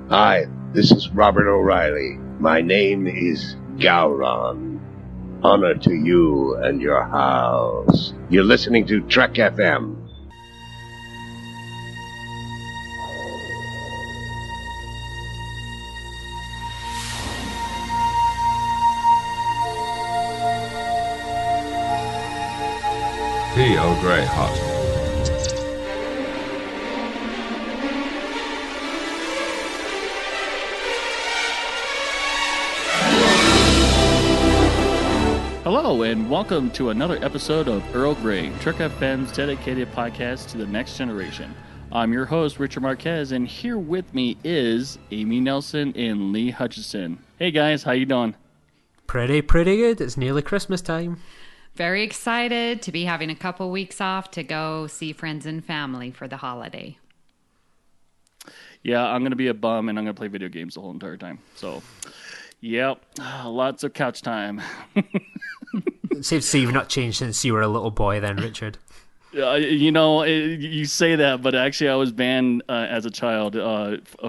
Hi, this is Robert O'Reilly. My name is Gowron. Honor to you and your house. You're listening to Trek FM. Earl Grey, hot. Hello, and welcome to another episode of Earl Grey, Trek FM's dedicated podcast to the next generation. I'm your host, Richard Marquez, and here with me is Amy Nelson and Lee Hutchison. Hey guys, how you doing? Pretty good. It's nearly Christmas time. Very excited to be having a couple weeks off to go see friends and family for the holiday. Yeah, I'm going to be a bum, and I'm going to play video games the whole entire time. So, yep, lots of couch time. It's safe to say you've not changed since you were a little boy then, Richard. You say that, but actually I was banned as a child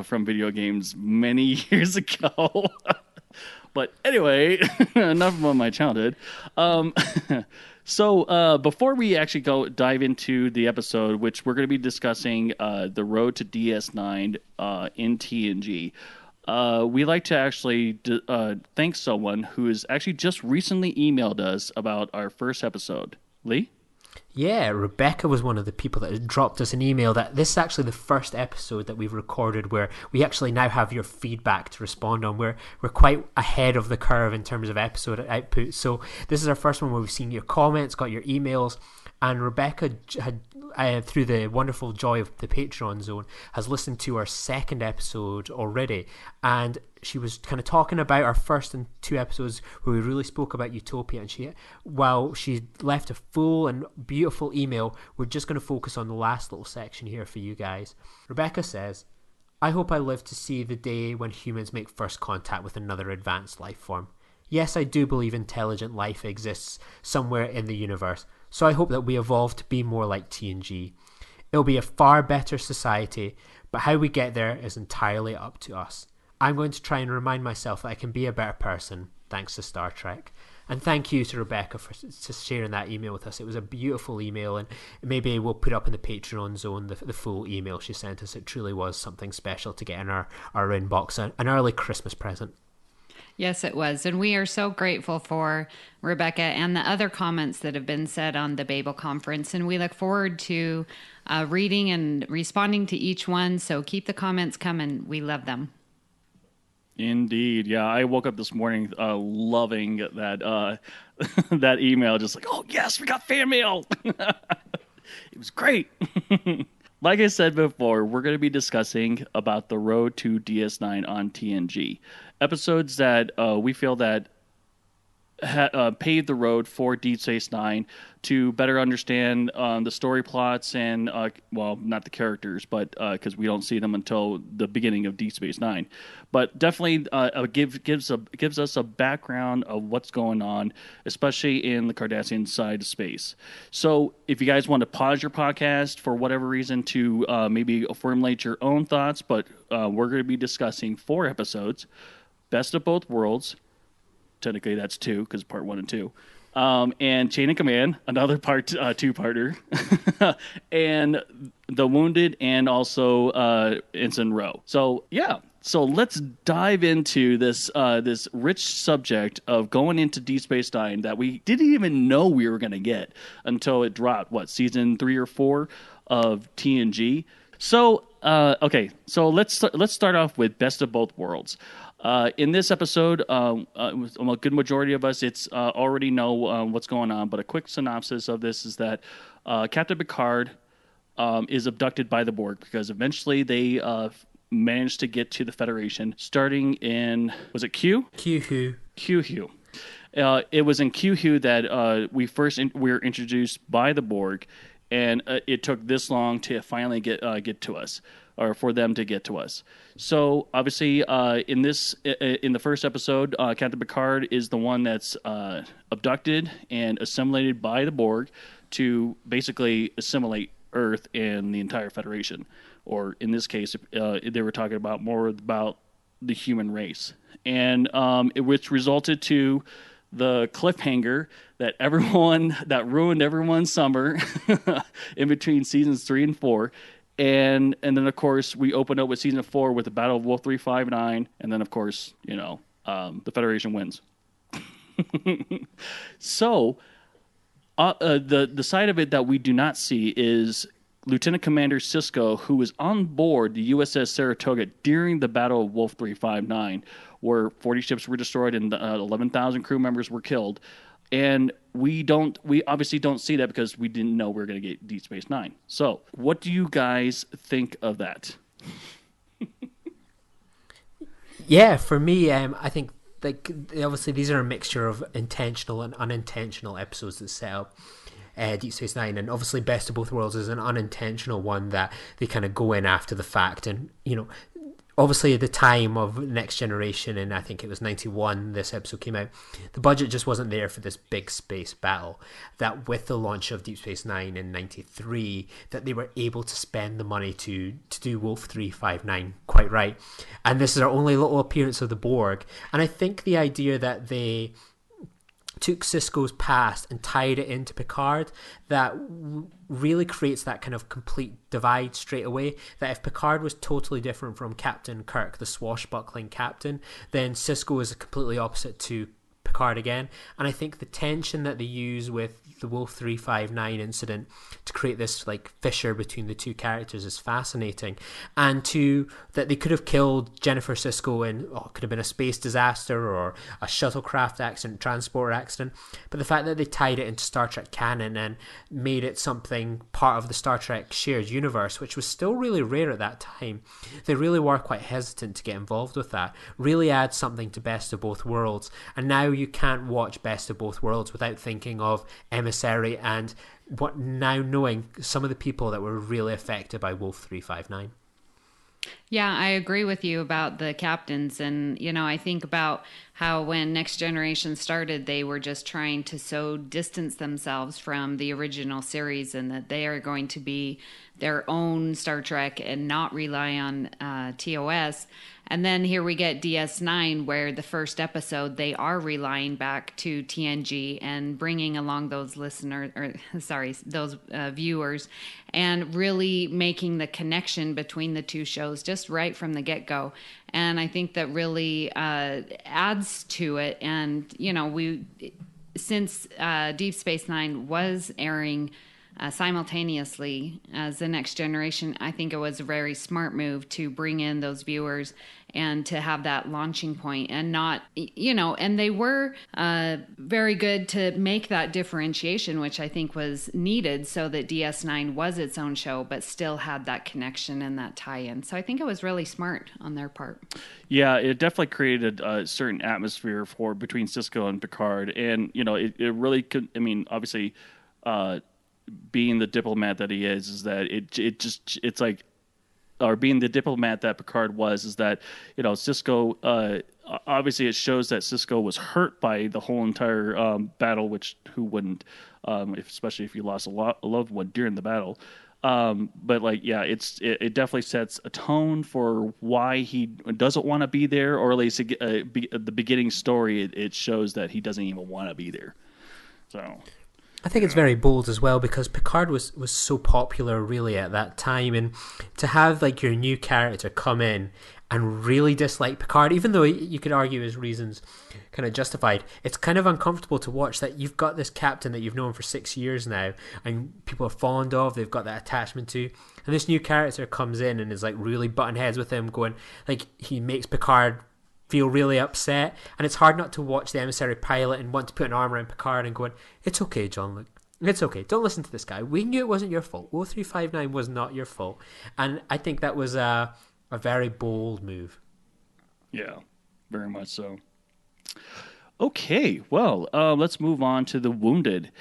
from video games many years ago. But anyway, enough about my childhood. So before we actually dive into the episode, which we're going to be discussing the road to DS9 in TNG, we like to actually thank someone who has actually just recently emailed us about our first episode. Lee? Yeah, Rebecca was one of the people that dropped us an email that this is actually the first episode that we've recorded where we actually now have your feedback to respond on. We're quite ahead of the curve in terms of episode output. So this is our first one where we've seen your comments, got your emails, and Rebecca had, through the wonderful joy of the Patreon zone, has listened to our second episode already. And she was kind of talking about our first and two episodes where we really spoke about Utopia. And while she left a full and beautiful email, we're just going to focus on the last little section here for you guys. Rebecca says, I hope I live to see the day when humans make first contact with another advanced life form. Yes, I do believe intelligent life exists somewhere in the universe, so I hope that we evolve to be more like TNG. It'll be a far better society, but how we get there is entirely up to us. I'm going to try and remind myself that I can be a better person thanks to Star Trek. And thank you to Rebecca for sharing that email with us. It was a beautiful email, and maybe we'll put up in the Patreon zone the full email she sent us. It truly was something special to get in our inbox, an early Christmas present. Yes, it was. And we are so grateful for Rebecca and the other comments that have been said on the Babel conference. And we look forward to reading and responding to each one. So keep the comments coming. We love them. Indeed. Yeah, I woke up this morning loving that that email. Just like, oh, yes, we got fan mail. It was great. Like I said before, we're going to be discussing about the road to DS9 on TNG. Episodes that we feel that paved the road for Deep Space Nine to better understand the story plots and, well, not the characters, but because we don't see them until the beginning of Deep Space Nine. But definitely gives us a background of what's going on, especially in the Cardassian side of space. So if you guys want to pause your podcast for whatever reason to maybe formulate your own thoughts, but we're going to be discussing 4 episodes, Best of Both Worlds. Technically, that's 2 because part 1 and 2, and Chain of Command, another part 2-parter, and The Wounded, and also Ensign Ro. So yeah, so let's dive into this this rich subject of going into Deep Space Nine that we didn't even know we were going to get until it dropped. Season 3 or 4 of TNG. So okay, so let's start off with Best of Both Worlds. In this episode, a good majority of us already know what's going on, but a quick synopsis of this is that Captain Picard is abducted by the Borg because eventually they managed to get to the Federation, starting in, was it Q? Q. It was in Q that we were introduced by the Borg, and it took this long to finally get to us, or for them to get to us. So obviously, in the first episode, Captain Picard is the one that's abducted and assimilated by the Borg to basically assimilate Earth and the entire Federation. or in this case, they were talking about more about the human race, and which resulted to the cliffhanger that ruined everyone's summer in between seasons 3 and 4. And then, of course, we opened up with season 4 with the Battle of Wolf 359, and then, of course, the Federation wins. So, the side of it that we do not see is Lieutenant Commander Sisko, who was on board the USS Saratoga during the Battle of Wolf 359, where 40 ships were destroyed and 11,000 crew members were killed. And we obviously don't see that because we didn't know we were going to get Deep Space Nine. So, what do you guys think of that? Yeah, for me, I think obviously these are a mixture of intentional and unintentional episodes that set up Deep Space Nine, and obviously Best of Both Worlds is an unintentional one that they kind of go in after the fact, and obviously at the time of Next Generation, and I think it was 91 this episode came out, the budget just wasn't there for this big space battle, that with the launch of Deep Space Nine in 93, that they were able to spend the money to do Wolf 359 quite right. And this is our only little appearance of the Borg, and I think the idea that they took Sisko's past and tied it into Picard, that really creates that kind of complete divide straight away, that if Picard was totally different from Captain Kirk, the swashbuckling captain, then Sisko is completely opposite to Picard again. And I think the tension that they use with the Wolf 359 incident to create this like fissure between the two characters is fascinating, and that they could have killed Jennifer Sisko in it could have been a space disaster or a shuttlecraft accident, transporter accident, but the fact that they tied it into Star Trek canon and made it something part of the Star Trek shared universe, which was still really rare at that time, they really were quite hesitant to get involved with that, really adds something to Best of Both Worlds. And now you can't watch Best of Both Worlds without thinking of Emissary and knowing some of the people that were really affected by Wolf 359. Yeah, I agree with you about the captains. And, I think about how when Next Generation started, they were just trying to so distance themselves from the original series, and that they are going to be their own Star Trek and not rely on TOS. And then here we get DS9, where the first episode, they are relying back to TNG and bringing along those viewers, and really making the connection between the two shows just right from the get-go. And I think that really adds to it. And, since Deep Space Nine was airing simultaneously as the Next Generation, I think it was a very smart move to bring in those viewers and to have that launching point, and not, and they were very good to make that differentiation, which I think was needed, so that DS9 was its own show, but still had that connection and that tie-in. So I think it was really smart on their part. Yeah, it definitely created a certain atmosphere between Sisko and Picard, and it really could. I mean, obviously, being the diplomat that he is that it's like, or being the diplomat that Picard was, is that Sisko. Obviously, it shows that Sisko was hurt by the whole entire battle, which who wouldn't, especially if you lost a loved one during the battle. But it definitely sets a tone for why he doesn't want to be there, or at least the beginning story. It shows that he doesn't even want to be there. So. I think it's very bold as well, because Picard was so popular really at that time, and to have like your new character come in and really dislike Picard, even though you could argue his reasons kind of justified, it's kind of uncomfortable to watch that you've got this captain that you've known for 6 years now and people are fond of, they've got that attachment to, and this new character comes in and is like really butting heads with him, going like, he makes Picard feel really upset, and it's hard not to watch the Emissary pilot and want to put an arm around Picard and going, it's okay, John, look, it's okay, don't listen to this guy, we knew it wasn't your fault, 0359 was not your fault. And I think that was a very bold move. Yeah, very much so. Okay, well, let's move on to the Wounded.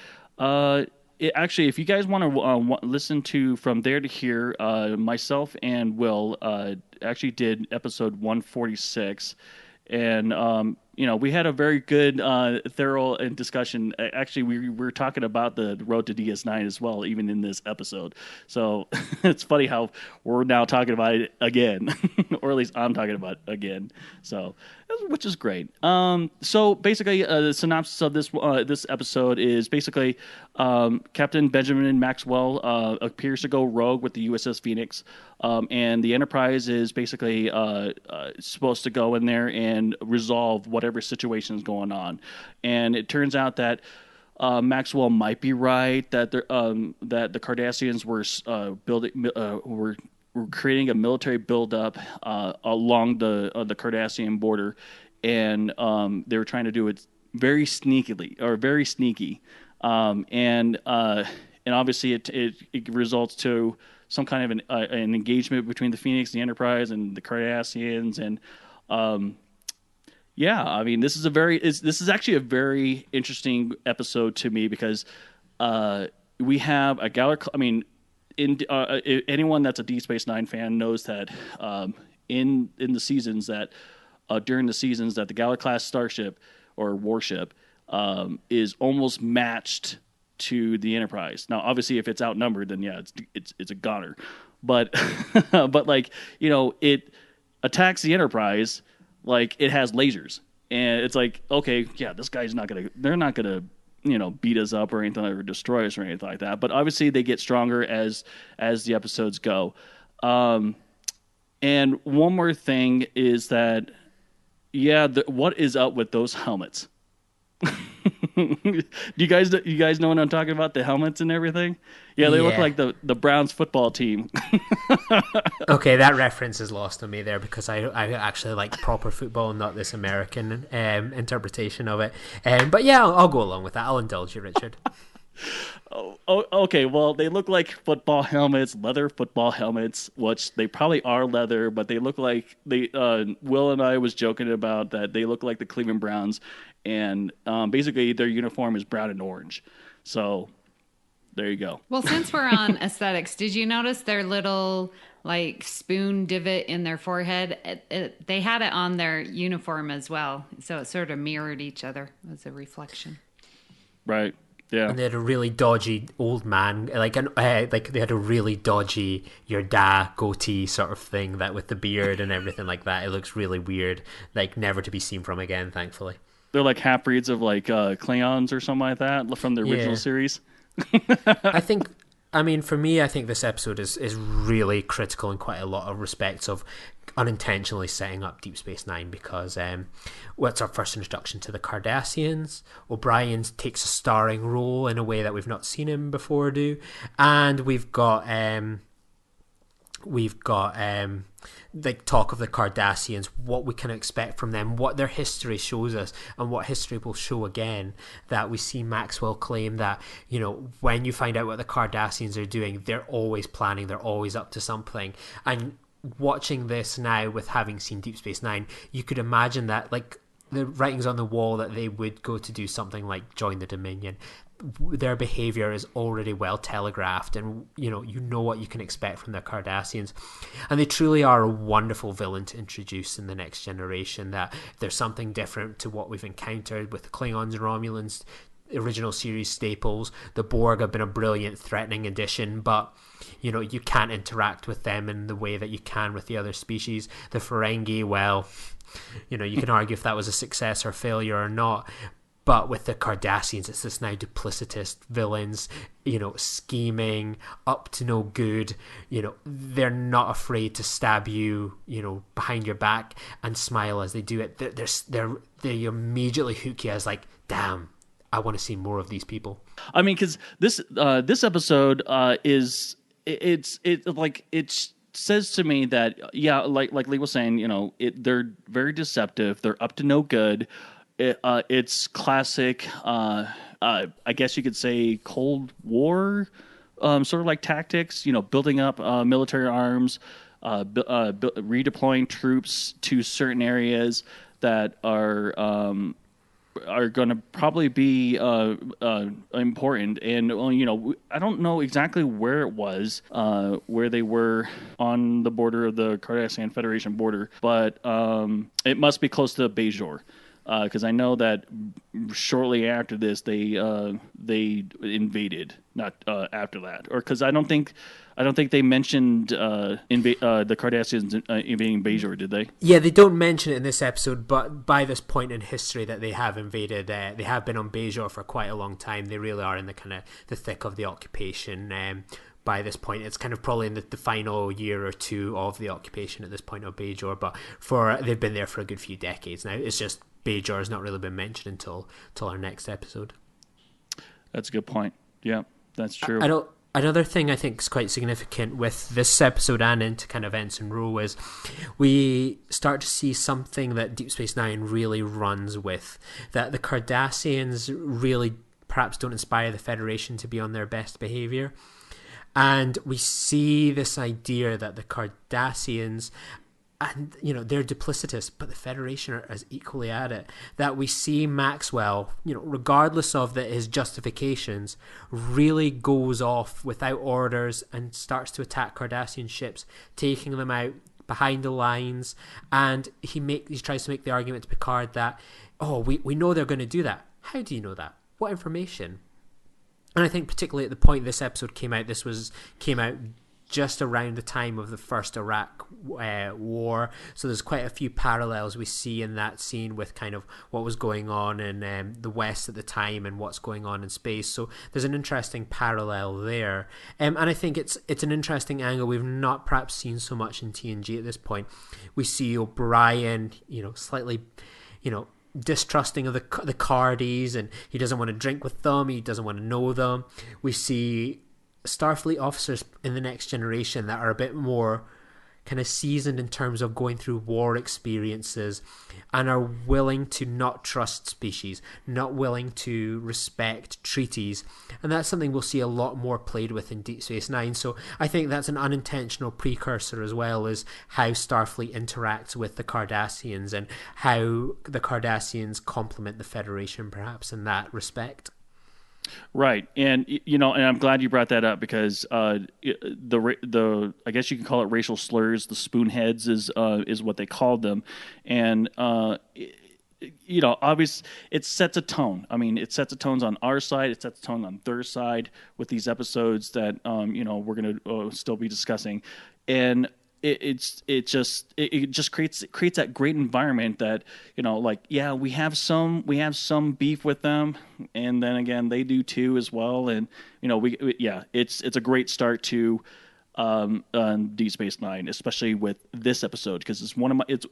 Actually, if you guys want to listen to From There to Here, myself and Will actually did episode 146, and we had a very good, thorough discussion. Actually, we were talking about the road to DS9 as well, even in this episode. So it's funny how we're now talking about it again, or at least I'm talking about it again. So, which is great. So basically, the synopsis of this episode is basically Captain Benjamin Maxwell appears to go rogue with the USS Phoenix, and the Enterprise is basically supposed to go in there and resolve whatever situation is going on. And it turns out that Maxwell might be right that that the Cardassians were creating a military buildup along the Cardassian border, and they were trying to do it very sneakily or very sneaky, and obviously it results to some kind of an engagement between the Phoenix, the Enterprise, and the Cardassians, and yeah, I mean, this is actually a very interesting episode to me because we have a Galaxy. I mean, anyone that's a Deep Space Nine fan knows that in the seasons that during the seasons that the Galaxy class starship or warship is almost matched to the Enterprise. Now, obviously, if it's outnumbered, then yeah, it's a goner. But but like it attacks the Enterprise like it has lasers, and it's like, okay, yeah, this guy's not gonna. They're not gonna beat us up or anything, or destroy us or anything like that. But obviously, they get stronger as the episodes go. And one more thing is that, yeah, what is up with those helmets? Do you guys know what I'm talking about? The helmets and everything. Yeah, they look like the Browns football team. Okay, that reference is lost on me there because I actually like proper football, not this American interpretation of it. But yeah, I'll go along with that. I'll indulge you, Richard. Oh, okay. Well, they look like football helmets, leather football helmets, which they probably are leather, but they look like they. Will and I was joking about that. They look like the Cleveland Browns, and basically their uniform is brown and orange. So there you go. Well, since we're on aesthetics, did you notice their little like spoon divot in their forehead? They had it on their uniform as well, so it sort of mirrored each other as a reflection. Right. Yeah. And they had a really dodgy old man, like they had a really dodgy your dad goatee sort of thing, that with the beard and everything like that. It looks really weird, like never to be seen from again, thankfully. They're like half breeds of like Klingons or something like that from the original series. I mean, for me, I think this episode is really critical in quite a lot of respects of unintentionally setting up Deep Space Nine, because it's our first introduction to the Cardassians. O'Brien takes a starring role in a way that we've not seen him before do, and we've got like talk of the Cardassians, what we can expect from them, what their history shows us, and what history will show again. That we see Maxwell claim that, when you find out what the Cardassians are doing, they're always planning, they're always up to something. And watching this now, with having seen Deep Space Nine, you could imagine that, like, the writings on the wall, that they would go to do something like join the Dominion. Their behavior is already well telegraphed, and you know what you can expect from the Cardassians, and they truly are a wonderful villain to introduce in the next generation. That there's something different to what we've encountered with the Klingons and Romulans, original series staples. The Borg have been a brilliant, threatening addition, but you can't interact with them in the way that you can with the other species. The Ferengi, well, you can argue if that was a success or failure or not. But with the Cardassians, it's this now duplicitous villains, scheming, up to no good. They're not afraid to stab you, behind your back and smile as they do it. They immediately hook you as like, damn, I want to see more of these people. I mean, because this episode it says to me that, yeah, like Lee was saying, they're very deceptive. They're up to no good. It's classic, I guess you could say, Cold War, sort of like tactics. Building up military arms, redeploying troops to certain areas that are going to probably be important. And I don't know exactly where it was, where they were on the border of the Cardassian Federation border, but it must be close to Bajor. because I know that shortly after this they invaded. Not after that, or because I don't think they mentioned the Cardassians invading Bajor, did they? Yeah, they don't mention it in this episode, but by this point in history that they have invaded, they have been on Bajor for quite a long time. They really are in the kind of the thick of the occupation. By this point, it's kind of probably in the final year or two of the occupation at this point of Bajor, but they've been there for a good few decades now. It's just Bajor has not really been mentioned until our next episode. That's a good point. Yeah, that's true. Another thing I think is quite significant with this episode and into kind of Ensign Ro is we start to see something that Deep Space Nine really runs with, that the Cardassians really perhaps don't inspire the Federation to be on their best behavior. And we see this idea that the Cardassians, and they're duplicitous, but the Federation are as equally at it. That we see Maxwell, regardless of his justifications, really goes off without orders and starts to attack Cardassian ships, taking them out behind the lines. And he tries to make the argument to Picard that, we know they're going to do that. How do you know that? What information? And I think particularly at the point this episode came out, came out just around the time of the first Iraq war. So there's quite a few parallels we see in that scene with kind of what was going on in the West at the time and what's going on in space. So there's an interesting parallel there. And I think it's an interesting angle we've not perhaps seen so much in TNG at this point. We see O'Brien, slightly, distrusting of the Cardies, and he doesn't want to drink with them, he doesn't want to know them. We see Starfleet officers in the Next Generation that are a bit more kind of seasoned in terms of going through war experiences and are willing to not trust species, not willing to respect treaties. And that's something we'll see a lot more played with in Deep Space Nine. So I think that's an unintentional precursor as well, as how Starfleet interacts with the Cardassians and how the Cardassians complement the Federation perhaps in that respect. Right, and and I'm glad you brought that up because the I guess you can call it racial slurs. The spoonheads is what they called them, and obviously it sets a tone. I mean, it sets a tones on our side. It sets a tone on their side with these episodes that we're going to still be discussing, and it just creates that great environment that we have some beef with them, and then again they do too as well, and it's a great start to Deep Space Nine, especially with this episode, because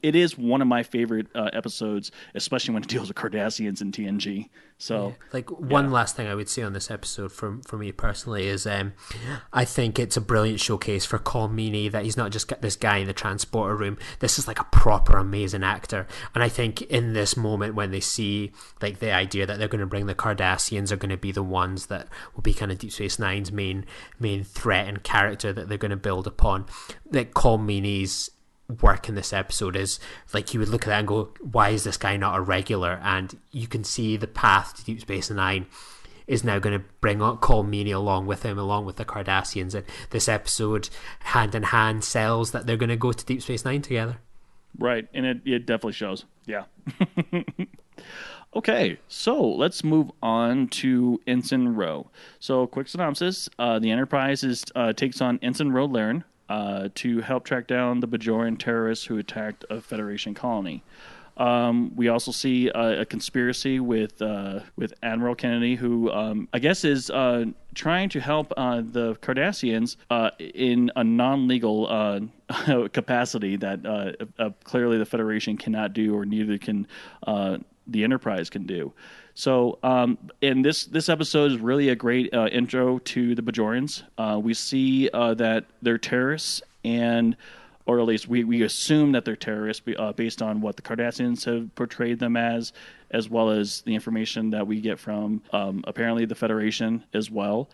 it is one of my favorite episodes, especially when it deals with Cardassians and TNG. So, one last thing I would say on this episode for me personally is I think it's a brilliant showcase for Colm Meaney, that he's not just got this guy in the transporter room. This is like a proper amazing actor, and I think in this moment when they see the idea that they're going to bring the Cardassians are going to be the ones that will be kind of Deep Space Nine's main threat and character that they're going to build upon, that Colm Meaney's work in this episode is you would look at that and go, why is this guy not a regular? And you can see the path to Deep Space Nine is now going to bring on Colm Meaney along with him, along with the Cardassians, and this episode hand in hand sells that they're going to go to Deep Space Nine together. Right, and it definitely shows. Yeah. Okay, so let's move on to Ensign Ro. So, quick synopsis: the Enterprise takes on Ensign Ro Laren to help track down the Bajoran terrorists who attacked a Federation colony. We also see a conspiracy with Admiral Kennedy, who I guess is trying to help the Cardassians in a non-legal capacity that clearly the Federation cannot do, or neither can the Enterprise can do. So, and this episode is really a great intro to the Bajorans. We see that they're terrorists, or at least we assume that they're terrorists based on what the Cardassians have portrayed them as well as the information that we get from apparently the Federation as well.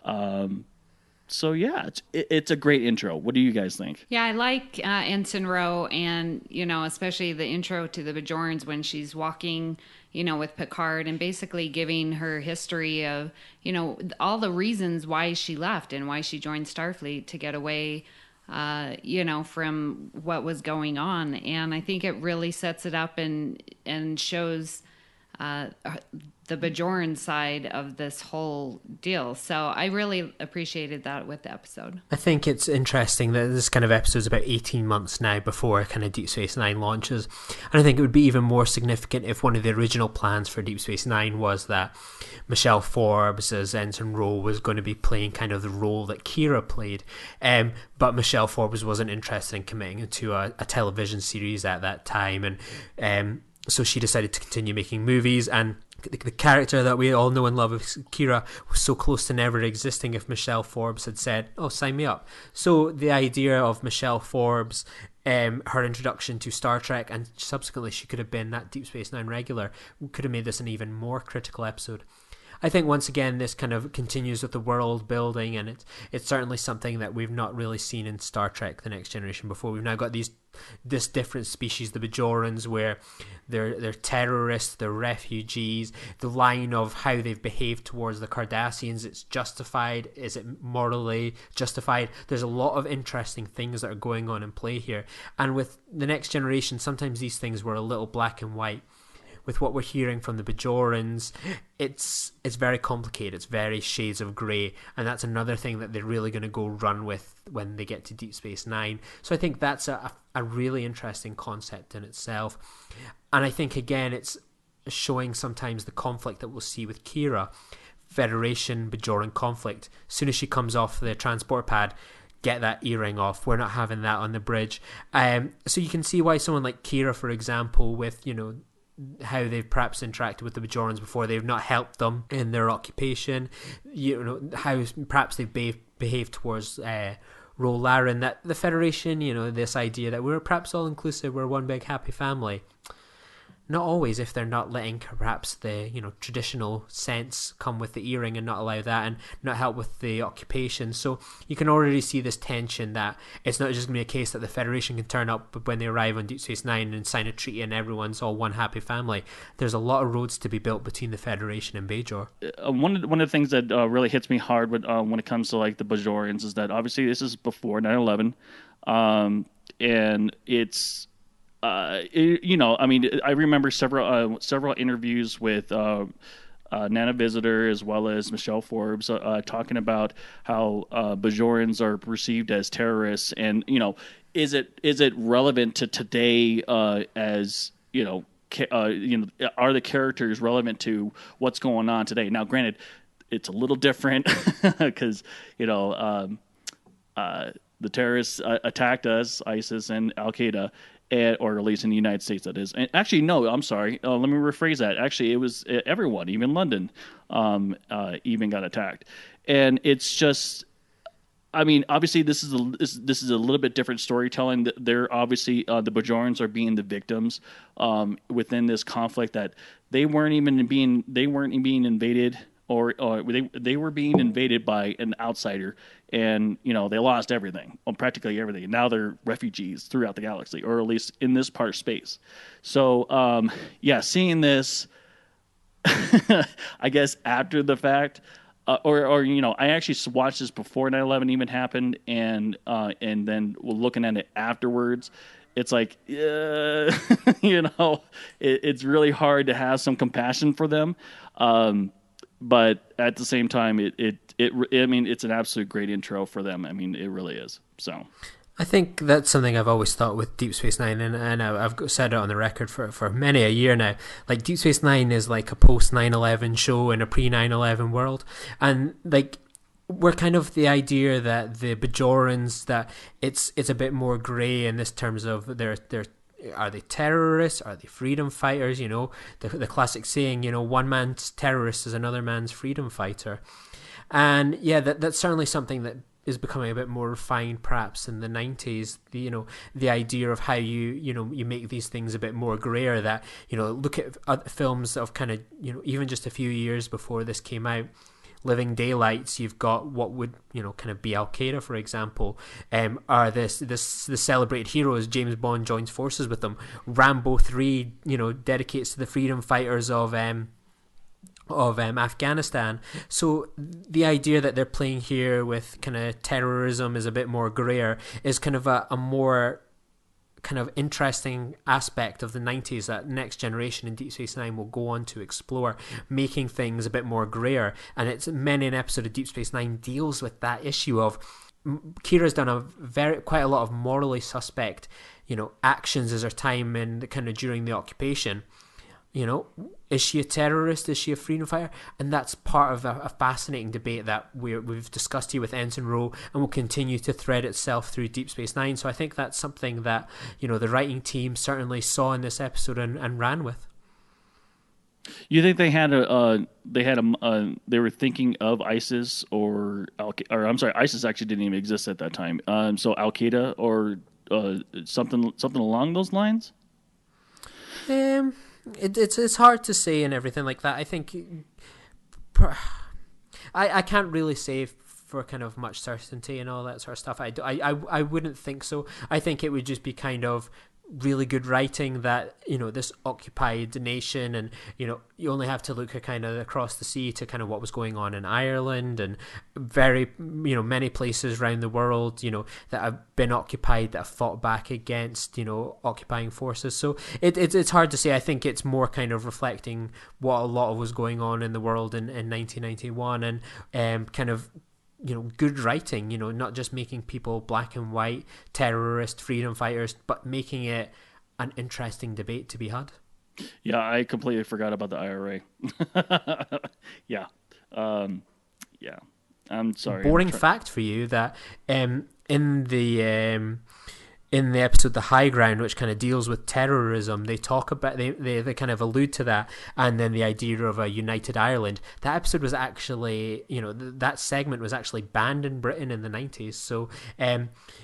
So yeah, it's a great intro. What do you guys think? Yeah, I like Ensign Ro, and especially the intro to the Bajorans when she's walking, with Picard, and basically giving her history of, all the reasons why she left and why she joined Starfleet to get away, from what was going on. And I think it really sets it up and shows the Bajoran side of this whole deal. So I really appreciated that with the episode. I think it's interesting that this kind of episode is about 18 months now before kind of Deep Space Nine launches. And I think it would be even more significant if one of the original plans for Deep Space Nine was that Michelle Forbes as Ensign Ro was going to be playing kind of the role that Kira played. But Michelle Forbes wasn't interested in committing to a television series at that time. And so she decided to continue making movies, and the character that we all know and love of Kira was so close to never existing if Michelle Forbes had said, "Oh, sign me up." So the idea of Michelle Forbes, her introduction to Star Trek, and subsequently she could have been that Deep Space Nine regular, could have made this an even more critical episode. I think once again this kind of continues with the world building, and it's certainly something that we've not really seen in Star Trek: The Next Generation before. We've now got this different species, the Bajorans, where they're terrorists, they're refugees. The line of how they've behaved towards the Cardassians, it's justified. Is it morally justified? There's a lot of interesting things that are going on in play here. And with The Next Generation, sometimes these things were a little black and white. With what we're hearing from the Bajorans, it's very complicated. It's very shades of grey, and that's another thing that they're really going to go run with when they get to Deep Space Nine. So I think that's a really interesting concept in itself. And I think, again, it's showing sometimes the conflict that we'll see with Kira. Federation Bajoran conflict. As soon as she comes off the transport pad, get that earring off. We're not having that on the bridge. So you can see why someone like Kira, for example, with, how they've perhaps interacted with the Bajorans before, they've not helped them in their occupation, how perhaps they've behaved towards Ro Laren, that the Federation, this idea that we're perhaps all inclusive, we're one big happy family. Not always, if they're not letting perhaps the traditional sense come with the earring and not allow that, and not help with the occupation. So you can already see this tension that it's not just going to be a case that the Federation can turn up when they arrive on Deep Space Nine and sign a treaty and everyone's all one happy family. There's a lot of roads to be built between the Federation and Bajor. One of the things that really hits me hard when it comes to like the Bajorans is that obviously this is before 9/11, and it's. I remember several interviews with Nana Visitor as well as Michelle Forbes talking about how Bajorans are perceived as terrorists, and is it relevant to today? Are the characters relevant to what's going on today? Now, granted, it's a little different because the terrorists attacked us, ISIS and Al Qaeda. Or at least in the United States, that is. And actually, no, I'm sorry. Let me rephrase that. Actually, it was everyone, even London, even got attacked. And it's just, obviously, this is a little bit different storytelling. They're obviously the Bajorans are being the victims within this conflict, that they weren't being invaded. Or they were being invaded by an outsider, and they lost everything, practically everything. And now they're refugees throughout the galaxy, or at least in this part of space. So, seeing this, I guess after the fact, I actually watched this before 9/11 even happened, and then looking at it afterwards. It's like, it's really hard to have some compassion for them. But at the same time, it's an absolute great intro for them. It really is. So, I think that's something I've always thought with Deep Space Nine, and I've said it on the record for many a year now. Like, Deep Space Nine is like a post 9/11 show in a pre 9/11 world, and like, we're kind of the idea that the Bajorans, that it's a bit more grey in this terms of their. Are they terrorists? Are they freedom fighters? The classic saying, one man's terrorist is another man's freedom fighter. And yeah, that's certainly something that is becoming a bit more refined perhaps in the 90s. The idea of how you make these things a bit more grayer, that, look at other films of kind of, even just a few years before this came out. Living Daylights, you've got what would kind of be Al Qaeda, for example, are the celebrated heroes. James Bond joins forces with them. Rambo 3 dedicates to the freedom fighters of Afghanistan. So the idea that they're playing here with kind of terrorism is a bit more grayer, is kind of a more kind of interesting aspect of the 90s that Next Generation and Deep Space Nine will go on to explore, making things a bit more grayer. And it's many an episode of Deep Space Nine deals with that issue of Kira's done quite a lot of morally suspect, actions as her time in kind of during the occupation. Is she a terrorist? Is she a freedom fighter? And that's part of a fascinating debate that we've discussed here with Ensign Ro, and will continue to thread itself through Deep Space Nine. So I think that's something that the writing team certainly saw in this episode and ran with. You think they had they were thinking of ISIS or I'm sorry, ISIS actually didn't even exist at that time. So Al Qaeda or something along those lines. It's hard to say and everything like that. I think I can't really say for kind of much certainty and all that sort of stuff. I wouldn't think so. I think it would just be kind of really good writing that this occupied nation, and you only have to look at kind of across the sea to kind of what was going on in Ireland and very many places around the world that have been occupied, that have fought back against occupying forces. So it's hard to say. I think it's more kind of reflecting what a lot of was going on in the world in 1991, and kind of good writing, not just making people black and white, terrorist, freedom fighters, but making it an interesting debate to be had. Yeah, I completely forgot about the IRA. Yeah. Yeah. I'm sorry. Boring fact for you that in the episode The High Ground, which kind of deals with terrorism, they talk about, they kind of allude to that, and then the idea of a united Ireland. That episode was actually, that segment was actually banned in Britain in the 90s. So,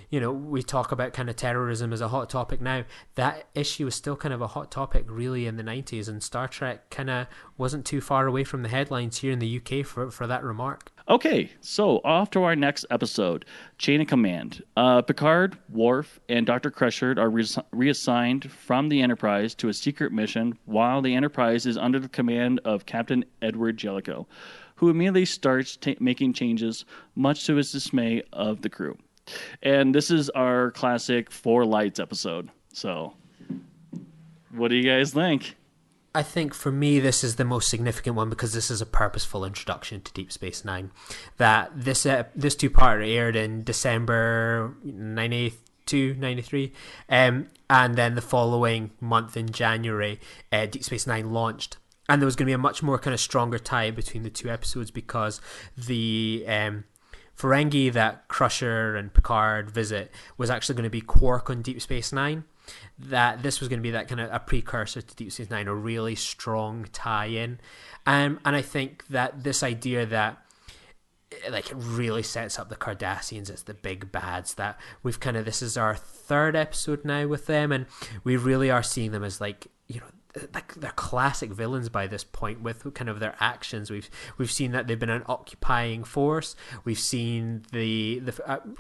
we talk about kind of terrorism as a hot topic now. That issue was still kind of a hot topic really in the 90s, and Star Trek kind of wasn't too far away from the headlines here in the UK for that remark. Okay, so off to our next episode, Chain of Command. Picard, Worf, and Dr. Crusher are reassigned from the Enterprise to a secret mission while the Enterprise is under the command of Captain Edward Jellicoe, who immediately starts making changes, much to his dismay of the crew. And this is our classic Four Lights episode. So, what do you guys think? I think for me this is the most significant one because this is a purposeful introduction to Deep Space Nine. That this two-parter aired in December 92, 93, and then the following month in January, Deep Space Nine launched. And there was going to be a much more kind of stronger tie between the two episodes because the Ferengi that Crusher and Picard visit was actually going to be Quark on Deep Space Nine. That this was going to be that kind of a precursor to Deep Space Nine, a really strong tie-in, and I think that this idea that it really sets up the Cardassians as the big bads, that we've kind of, this is our third episode now with them, and we really are seeing them as they're classic villains by this point with kind of their actions. We've seen that they've been an occupying force. We've seen the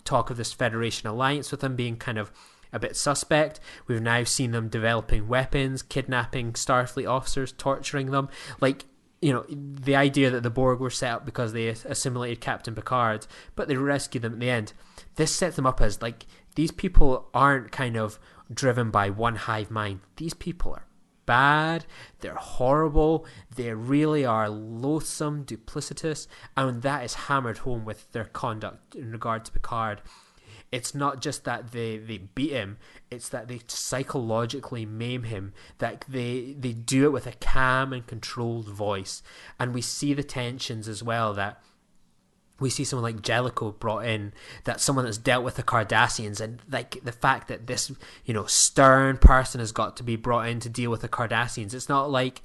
talk of this Federation alliance with them being kind of a bit suspect. We've now seen them developing weapons, kidnapping Starfleet officers, torturing them. The idea that the Borg were set up because they assimilated Captain Picard, but they rescued them at the end. This sets them up as these people aren't kind of driven by one hive mind. These people are bad, they're horrible, they really are loathsome, duplicitous, and that is hammered home with their conduct in regard to Picard. It's not just that they beat him, it's that they psychologically maim him, that they do it with a calm and controlled voice. And we see the tensions as well, that we see someone like Jellicoe brought in, that someone that's dealt with the Cardassians, and the fact that this stern person has got to be brought in to deal with the Cardassians. It's not like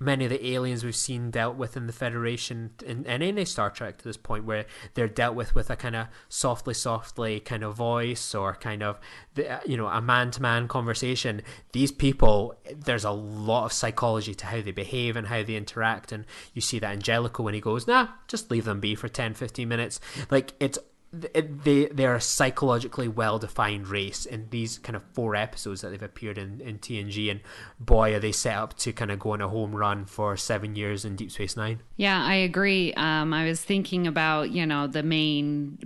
many of the aliens we've seen dealt with in the Federation in any Star Trek to this point, where they're dealt with a kind of softly kind of voice, or kind of a man-to-man conversation. These people, there's a lot of psychology to how they behave and how they interact, and you see that in Jellicoe when he goes, nah, just leave them be for 10-15 minutes. They're a psychologically well-defined race in these kind of 4 episodes that they've appeared in TNG, and boy, are they set up to kind of go on a home run for 7 years in Deep Space Nine. Yeah, I agree. I was thinking about, the main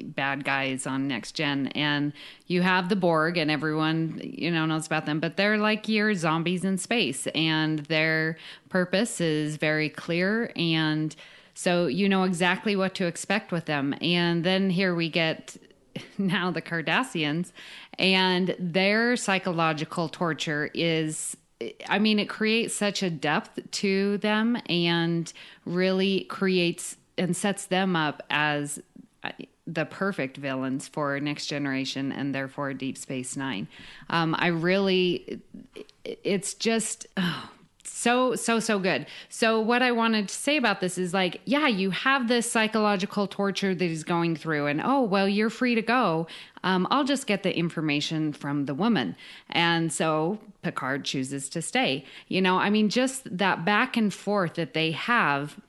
bad guys on Next Gen. And you have the Borg, and everyone, knows about them, but they're like your zombies in space, and their purpose is very clear. And so you know exactly what to expect with them. And then here we get now the Cardassians, and their psychological torture is, it creates such a depth to them, and really creates and sets them up as the perfect villains for Next Generation, and therefore Deep Space Nine. It's just so good. So what I wanted to say about this is you have this psychological torture that he's going through, and you're free to go. I'll just get the information from the woman. And so Picard chooses to stay. Just that back and forth that they have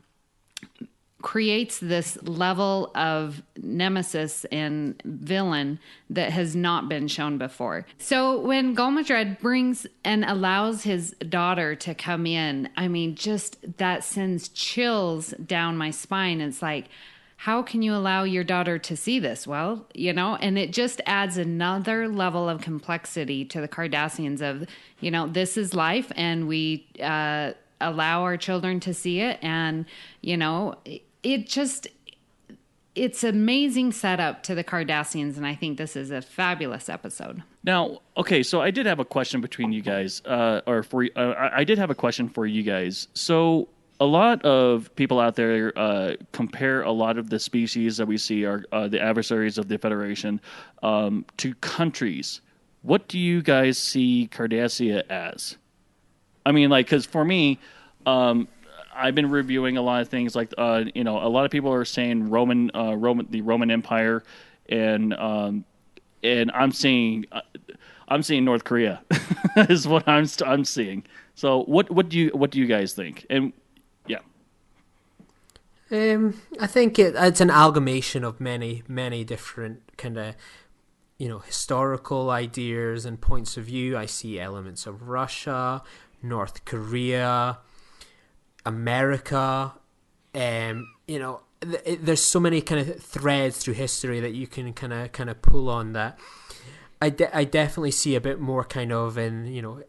creates this level of nemesis and villain that has not been shown before. So when Gul Madred brings and allows his daughter to come in, just that sends chills down my spine. It's like, how can you allow your daughter to see this? Well, and it just adds another level of complexity to the Cardassians of, this is life, and we allow our children to see it. And, it's amazing setup to the Cardassians, and I think this is a fabulous episode. Now, okay, so I did have a question between you guys, I did have a question for you guys. So a lot of people out there compare a lot of the species that we see are the adversaries of the Federation to countries. What do you guys see Cardassia as? Because for me, I've been reviewing a lot of things a lot of people are saying the Roman Empire, and I'm seeing North Korea is what I'm seeing. So what do you guys think? And yeah, I think it's an amalgamation of many different kind of historical ideas and points of view. I see elements of Russia, North Korea, America. There's so many kind of threads through history that you can kind of pull on that. I definitely see a bit more kind of in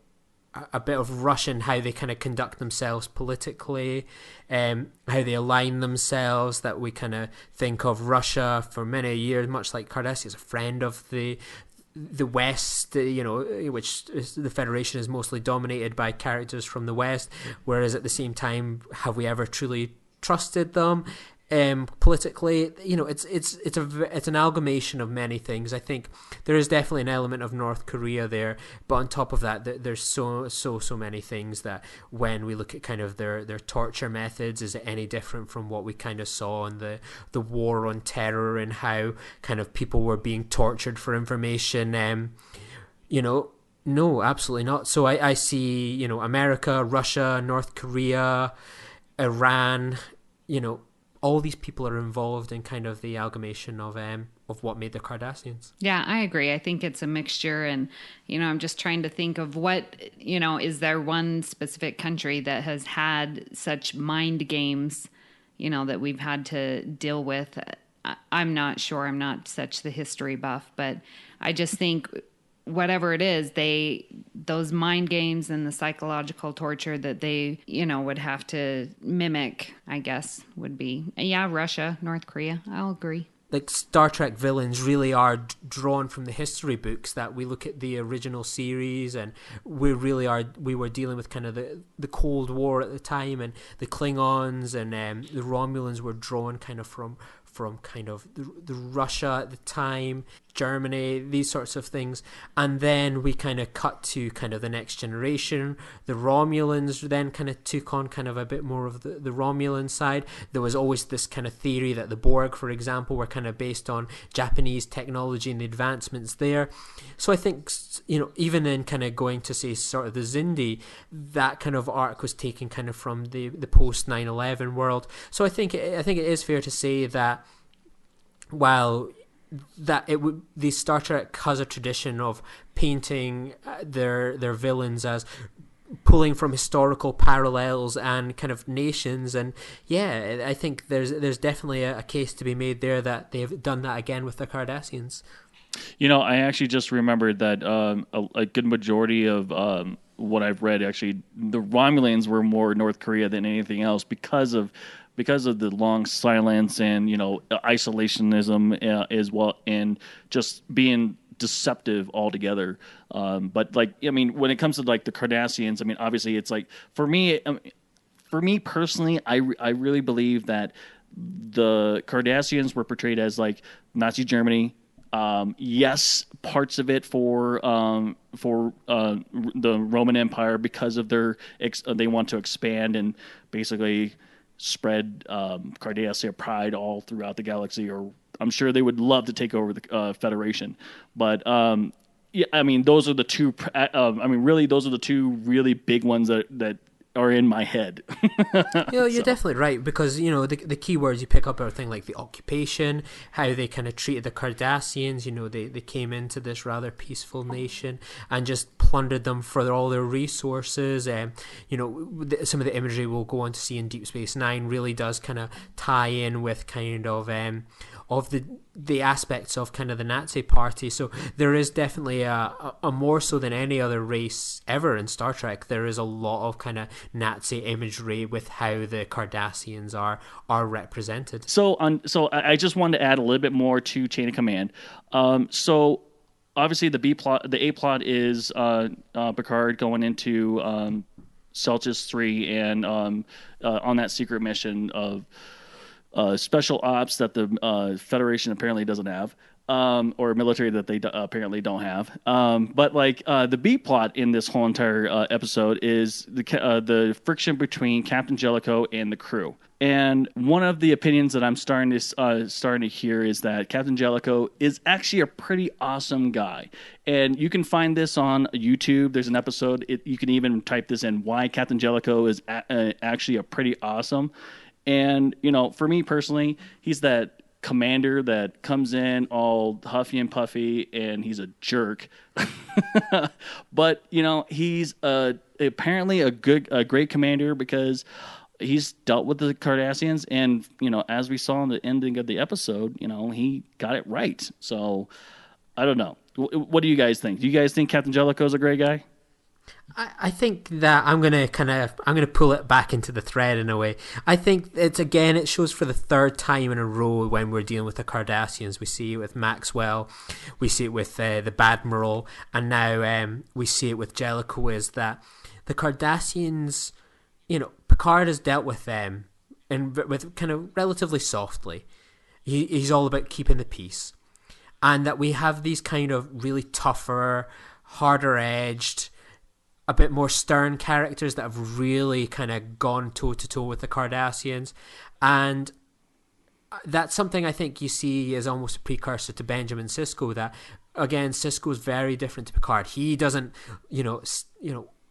a bit of Russian, how they kind of conduct themselves politically, how they align themselves. That we kind of think of Russia for many years, much like Cardassia, as a friend of the West, which the Federation is mostly dominated by characters from the West, whereas at the same time, have we ever truly trusted them? Politically, it's an amalgamation of many things. I think there is definitely an element of North Korea there, but on top of that, there's so many things that when we look at kind of their torture methods, is it any different from what we kind of saw in the War on Terror, and how kind of people were being tortured for information? No, absolutely not. So I see America, Russia, North Korea, Iran, all these people are involved in kind of the amalgamation of what made the Cardassians. Yeah, I agree. I think it's a mixture, and I'm just trying to think of what is there one specific country that has had such mind games, that we've had to deal with. I'm not sure. I'm not such the history buff, but I just think whatever it is, those mind games and the psychological torture that they, would have to mimic, I guess, would be, Russia, North Korea. I'll agree. Star Trek villains really are drawn from the history books. That we look at the original series, and we were dealing with kind of the Cold War at the time, and the Klingons and the Romulans were drawn kind of from kind of the Russia at the time, Germany, these sorts of things. And then we kind of cut to kind of the Next Generation. The Romulans then kind of took on kind of a bit more of the Romulan side. There was always this kind of theory that the Borg, for example, were kind of based on Japanese technology and the advancements there. So I think, even in kind of going to say sort of the Xindi, that kind of arc was taken kind of from the post 9/11 world. So I think it is fair to say that while the Star Trek has a tradition of painting their villains as pulling from historical parallels and kind of nations. And yeah, I think there's definitely a case to be made there that they've done that again with the Cardassians. I actually just remembered that a good majority of what I've read, actually, the Romulans were more North Korea than anything else because of the long silence and isolationism as well, and just being deceptive altogether. But when it comes to like the Cardassians, obviously it's like for me personally, I really believe that the Cardassians were portrayed as like Nazi Germany. Yes, parts of it for the Roman Empire because of they want to expand and basically spread Cardassia pride all throughout the galaxy. Or I'm sure they would love to take over the Federation, but those are the two. Really, those are the two really big ones that are in my head. You're definitely right, because the key words you pick up are things like the occupation, how they kind of treated the Cardassians. They came into this rather peaceful nation and just plundered them for all their resources. Some of the imagery we'll go on to see in Deep Space Nine really does kind of tie in with kind of the aspects of kind of the Nazi party. So there is definitely a more so than any other race ever in Star Trek, there is a lot of kind of Nazi imagery with how the Cardassians are represented. So I just wanted to add a little bit more to Chain of Command. So obviously the A plot is Picard going into Celsius 3 and on that secret mission of special ops that the Federation apparently doesn't have, or military that they apparently don't have. But the B plot in this whole entire episode is the friction between Captain Jellicoe and the crew. And one of the opinions that I'm starting to hear is that Captain Jellicoe is actually a pretty awesome guy. And you can find this on YouTube. There's an episode. You can even type this in, why Captain Jellicoe is actually a pretty awesome. And, for me personally, he's that commander that comes in all huffy and puffy and he's a jerk. But, he's apparently a great commander because he's dealt with the Cardassians. And, as we saw in the ending of the episode, he got it right. So I don't know. What do you guys think? Do you guys think Captain Jellicoe is a great guy? I think that I'm gonna pull it back into the thread in a way. I think it shows for the third time in a row when we're dealing with the Cardassians. We see it with Maxwell, we see it with the Badmiral, and now we see it with Jellicoe. Is that the Cardassians? Picard has dealt with them with kind of relatively softly. He's all about keeping the peace, and that we have these kind of really tougher, harder edged, a bit more stern characters that have really kind of gone toe-to-toe with the Cardassians. And that's something I think you see as almost a precursor to Benjamin Sisko, that, again, Sisko's very different to Picard. He doesn't,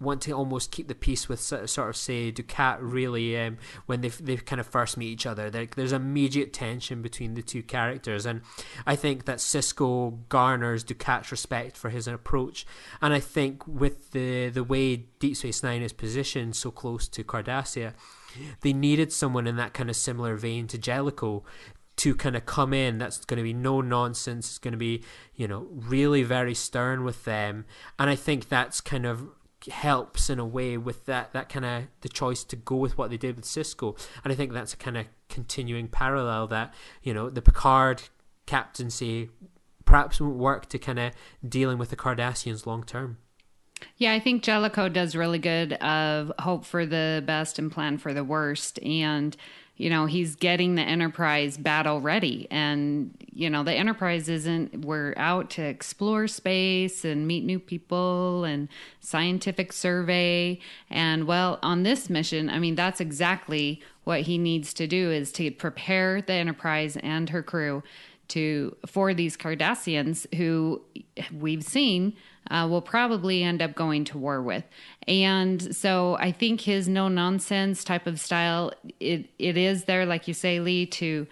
want to almost keep the peace with sort of say Dukat really when they kind of first meet each other. There's immediate tension between the two characters, and I think that Sisko garners Dukat's respect for his approach. And I think with the way Deep Space Nine is positioned so close to Cardassia, they needed someone in that kind of similar vein to Jellicoe to kind of come in that's going to be no nonsense. It's going to be really very stern with them, and I think that's kind of helps in a way with that kind of the choice to go with what they did with Sisko. And I think that's a kind of continuing parallel that the Picard captaincy perhaps won't work to kind of dealing with the Cardassians long term. Yeah, I think Jellicoe does really good of hope for the best and plan for the worst. And, he's getting the Enterprise battle ready. And, the Enterprise we're out to explore space and meet new people and scientific survey. And, well, on this mission, that's exactly what he needs to do, is to prepare the Enterprise and her crew for these Cardassians who we've seen will probably end up going to war with. And so I think his no-nonsense type of style, it is there, like you say, Lee, to,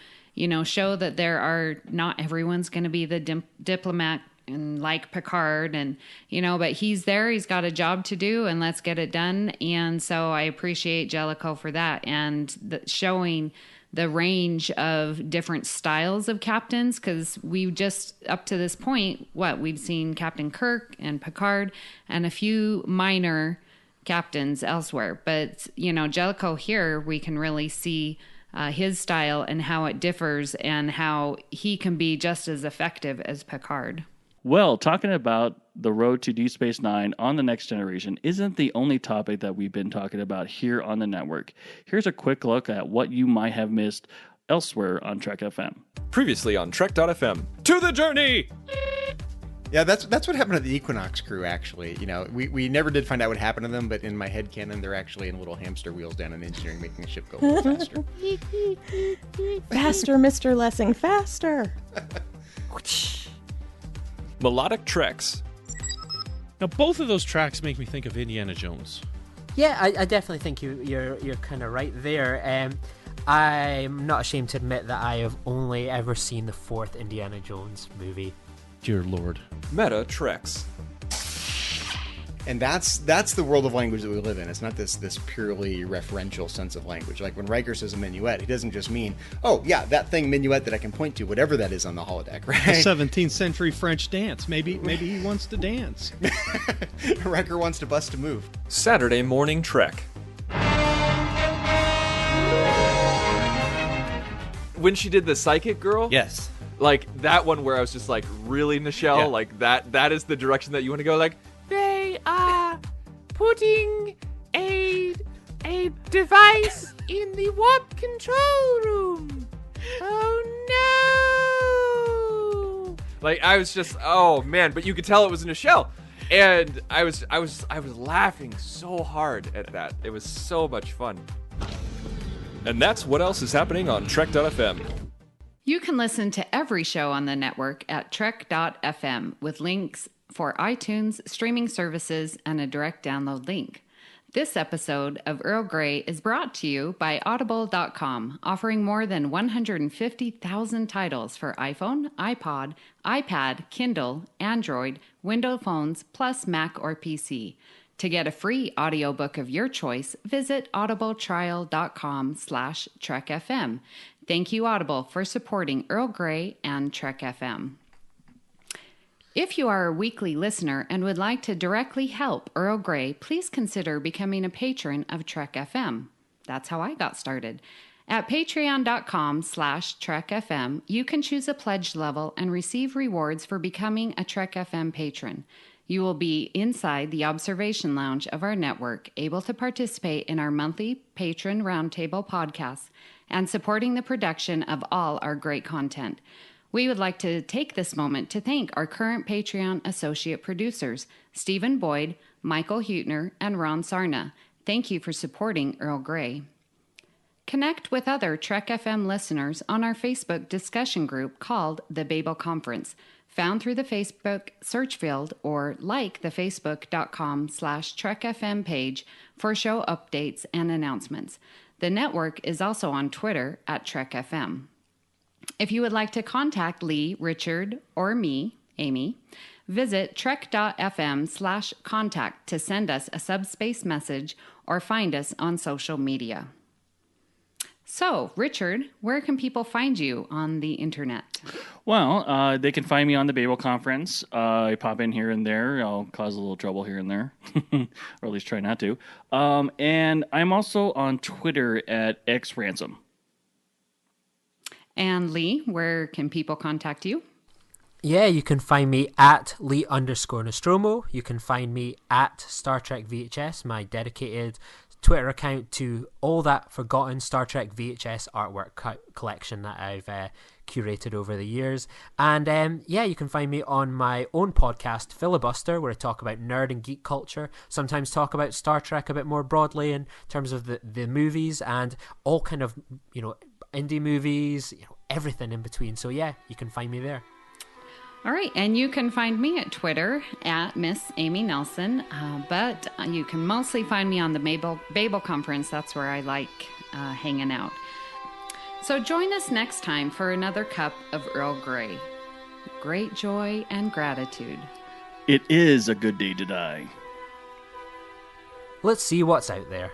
show that not everyone's going to be the diplomat and like Picard, and but he's there, he's got a job to do, and let's get it done. And so I appreciate Jellicoe for that, and showing the range of different styles of captains, because we just up to this point, we've seen Captain Kirk and Picard and a few minor captains elsewhere, but Jellicoe here, we can really see his style and how it differs and how he can be just as effective as Picard. Well, talking about the road to Deep Space Nine on The Next Generation isn't the only topic that we've been talking about here on the network. Here's a quick look at what you might have missed elsewhere on Trek FM. Previously on Trek.fm. To the journey! Yeah, that's what happened to the Equinox crew, actually. We never did find out what happened to them, but in my head canon, they're actually in little hamster wheels down in engineering, making the ship go a little faster. Faster, Mr. Lessing, faster! Melodic Treks. Now, both of those tracks make me think of Indiana Jones. Yeah, I definitely think you're kind of right there. I'm not ashamed to admit that I have only ever seen the fourth Indiana Jones movie. Dear Lord. Meta Treks. And that's the world of language that we live in. It's not this purely referential sense of language. Like when Riker says a minuet, he doesn't just mean, oh, yeah, that thing minuet that I can point to, whatever that is on the holodeck, right? A 17th century French dance. Maybe he wants to dance. Riker wants to bust a move. Saturday Morning Trek. When she did the psychic girl? Yes. Like that one where I was just like, really, Nichelle? Yeah. Like that is the direction that you want to go? Like, they are putting a device in the warp control room. Oh no! Like I was just, oh man! But you could tell it was Nichelle, and I was laughing so hard at that. It was so much fun. And that's what else is happening on Trek.fm. You can listen to every show on the network at Trek.fm with links for iTunes, streaming services, and a direct download link. This episode of Earl Grey is brought to you by Audible.com, offering more than 150,000 titles for iPhone, iPod, iPad, Kindle, Android, Windows phones, plus Mac or PC. To get a free audiobook of your choice, visit audibletrial.com/TrekFM. Thank you, Audible, for supporting Earl Grey and Trek FM. If you are a weekly listener and would like to directly help Earl Grey, please consider becoming a patron of Trek FM. That's how I got started. At patreon.com/TrekFM, you can choose a pledge level and receive rewards for becoming a Trek FM patron. You will be inside the observation lounge of our network, able to participate in our monthly patron roundtable podcasts and supporting the production of all our great content. We would like to take this moment to thank our current Patreon associate producers, Stephen Boyd, Michael Hutner, and Ron Sarna. Thank you for supporting Earl Grey. Connect with other Trek FM listeners on our Facebook discussion group called The Babel Conference, found through the Facebook search field, or like the facebook.com/TrekFM page for show updates and announcements. The network is also on Twitter at Trek FM. If you would like to contact Lee, Richard, or me, Amy, visit trek.fm/contact to send us a subspace message or find us on social media. So, Richard, where can people find you on the internet? Well, they can find me on the Babel Conference. I pop in here and there. I'll cause a little trouble here and there, or at least try not to. And I'm also on Twitter at xransom. And Lee, where can people contact you? Yeah, you can find me at Lee_Nostromo. You can find me at Star Trek VHS, my dedicated Twitter account to all that forgotten Star Trek VHS artwork collection that I've curated over the years. And yeah, you can find me on my own podcast, Filibuster, where I talk about nerd and geek culture, sometimes talk about Star Trek a bit more broadly in terms of the movies and all kind of, indie movies, everything in between. So yeah, you can find me there. All right, and you can find me at Twitter at Miss Amy Nelson, but you can mostly find me on the Babel Conference. That's where I like hanging out. So join us next time for another cup of Earl Grey. great joy and gratitude. It is a good day to die. Let's see what's out there.